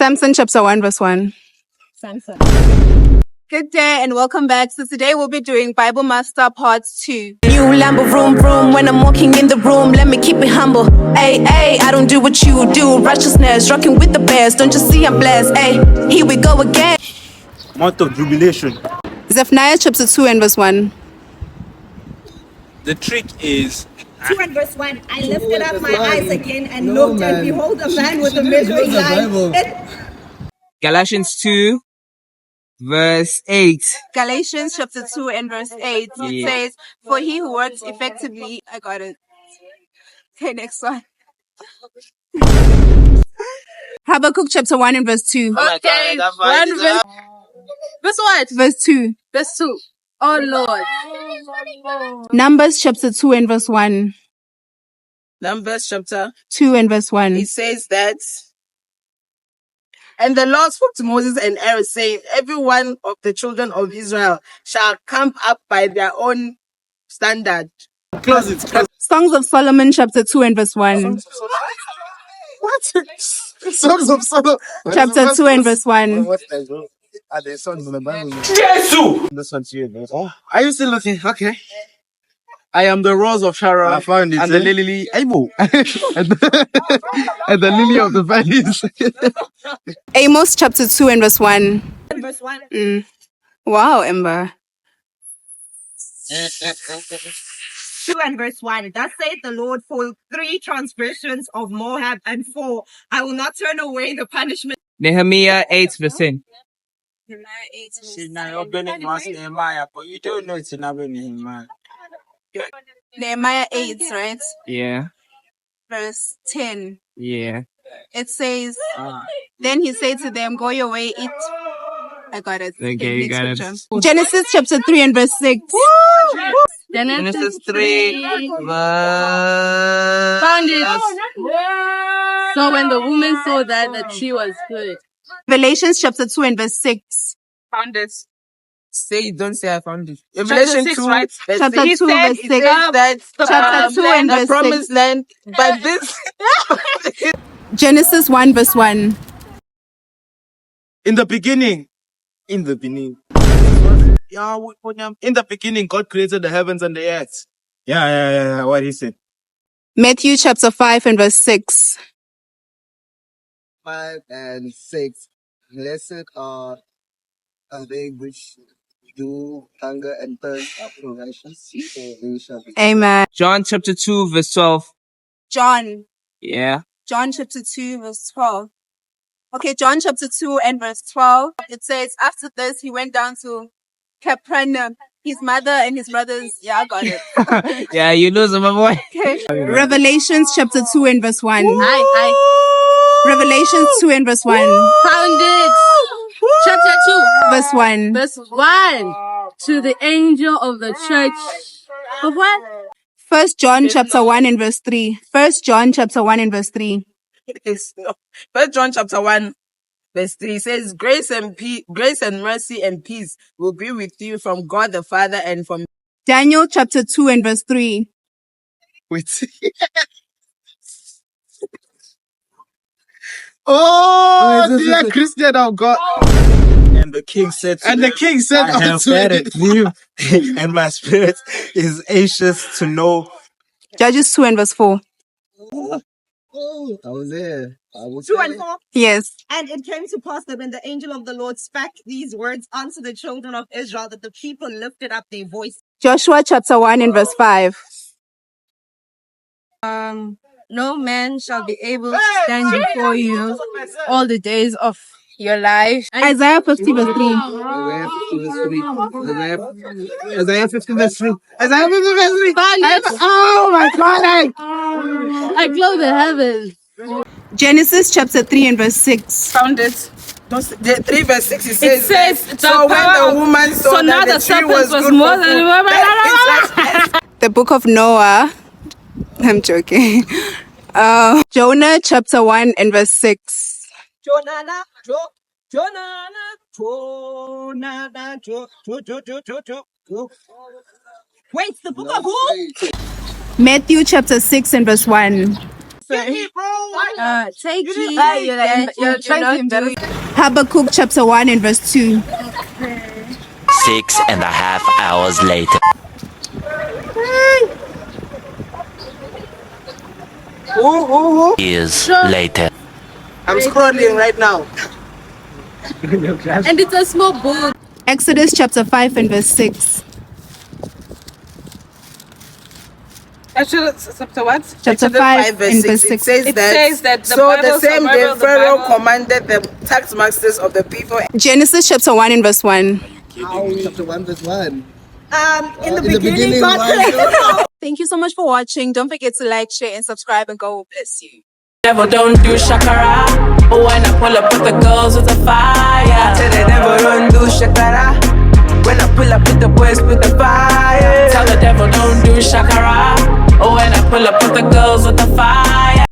Samson chapter 1 verse 1. Samson. Good day and welcome back. So today we'll be doing Bible Master Part 2. New Lambo vroom vroom when I'm walking in the room. Let me keep it humble. Ay, ay, I don't do what you do. Righteousness, rocking with the best. Don't you see I'm blessed? Ay, here we go again. Month of jubilation. Zephaniah chapter 2 and verse 1. The trick is 2 and verse 1. I lifted up my eyes again and looked, and behold, a man with a measuring line. Galatians 2 verse 8. Galatians chapter 2 and verse 8. It says, for he who works effectively, I got it. Okay, next one. Habakkuk chapter 1 and verse 2. Okay, one verse. Verse what? Verse 2. Verse 2. Oh Lord. Numbers chapter 2 and verse 1. Numbers chapter 2 and verse 1. it says that, and the Lord spoke to Moses and Aaron, saying, every one of the children of Israel shall camp up by their own standard. close it. Songs of Solomon chapter 2 and verse 1. What? Songs of Solomon. Chapter 2 and verse 1. Are there songs in the Bible? Jesus! This one's you, bro. Oh, are you still looking? Okay. I am the rose of Sharon. I found it. And the lily. Amo. and the lily of the valleys. Amos chapter 2 and verse 1. Verse 1. Wow, Ember. 2 and verse 1. Thus saith the Lord, for 3 transgressions of Moab, and 4, I will not turn away the punishment. Nehemiah 8 verse 10. Nehemiah, but you don't know it's in Nehemiah. Nehemiah 8, right? Yeah. Verse 10. Yeah. It says, then he said to them, go your way, eat. I got it. Okay, you got it. Genesis chapter 3 and verse 6. Genesis 3 verse... Found it. So when the woman saw that the tree was good. Revelations chapter 2 and verse 6. Found it. Say, don't say I found it. Revelation 6, 2, right? verse Chapter 6. 2 verse 6. It says that Chapter 2 and the verse 6. promised land, but this Genesis 1 verse 1. In the beginning. In the beginning. In the beginning, God created the heavens and the earth. Yeah. What he said. Matthew chapter 5 and verse 6. 5 and 6. Blessed are they which do hunger and thirst after righteousness, for they shall be. Amen. John chapter 2 verse 12. John Yeah. chapter 2 verse 12. Okay, John chapter 2 and verse 12. It says, after this, he went down to Capernaum. His mother and his brothers, I got it. Yeah, you lose my boy. Okay. Revelations chapter 2 and verse 1. I Revelations 2 and verse 1. found it. Chapter 2. Verse 1. Verse 1. To the angel of the church. Of what? 1 John chapter 1 and verse 3. 1 John chapter 1 and verse 3. First John chapter 1 verse 3 says, grace and mercy and peace will be with you from God the Father and from Daniel chapter 2 and verse 3. Wait. Oh, dear Christian of God. And the king said, I have heard it new, and my spirit is anxious to know. Judges 2 and verse 4. I was there. 2 and 4. Yes. And it came to pass that when the angel of the Lord spake these words unto the children of Israel, that the people lifted up their voice. Joshua chapter 1 and verse 5. No man shall be able to stand before you all the days of your life. Isaiah 50 verse 3. Isaiah 50 verse 3. Isaiah 50 verse 3. Found it. Oh my God. I clothe the heavens. Genesis chapter 3 and verse 6. found it. 3 verse 6 it says, says, so when the woman saw so now that the the tree serpent was was good more for than food, The book of Noah. I'm joking. Jonah chapter 1 and verse 6. Jonah. Wait, the book of who? Matthew chapter 6 and verse 1. Take heed. you're trying to embarrass. Habakkuk chapter 1 and verse 2. 6.5 hours later. Years later. I'm scrolling right now. And it's a small book. Exodus chapter 5 and verse 6. Actually, chapter what? Chapter Exodus 5 verse and verse 6. 6. It says that the so Bible the same day survival, the Pharaoh Bible- commanded the tax masters of the people. Genesis chapter 1 and verse 1. Chapter 1 verse 1. In the beginning, God was Thank you so much for watching. Don't forget to like, share, and subscribe, and God will bless you. Devil don't do shakara, but when I pull up with the girls with the fire. Tell the devil don't do shakara. When I pull up with the boys with the fire. Tell the devil don't do shakara, but when I pull up with the girls with the fire.